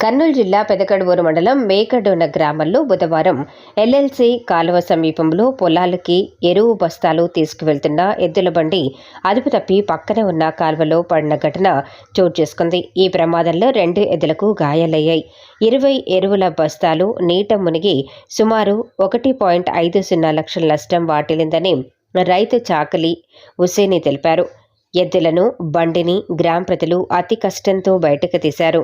కర్నూలు జిల్లా పెదకడువూరు మండలం మేకడోన గ్రామంలో బుధవారం ఎల్ఎల్సి కాలువ సమీపంలో పొలాలకి ఎరువు బస్తాలు తీసుకువెళ్తున్న ఎద్దుల బండి అదుపు తప్పి పక్కన ఉన్న కాలువలో పడిన ఘటన చోటు చేసుకుంది. ఈ ప్రమాదంలో 2 ఎద్దులకు గాయాలయ్యాయి. 20 ఎరువుల బస్తాలు నీట మునిగి సుమారు 1.50 లక్షల నష్టం వాటిల్లిందని రైతు చాకలి హుసేని తెలిపారు. ఎద్దులను, బండిని గ్రామ ప్రజలు అతి కష్టంతో బయటకు తీశారు.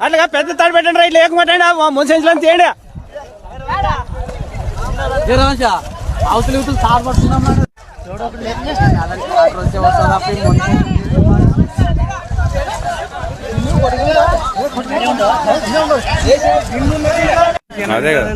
అట్లా పెద్ద తాడు పెట్టండి రైట్ లేకమాటండి మున్సిపల్ తీయండి అవతలి ఇవతలు తాడు పడుతున్నాం అదే కదా.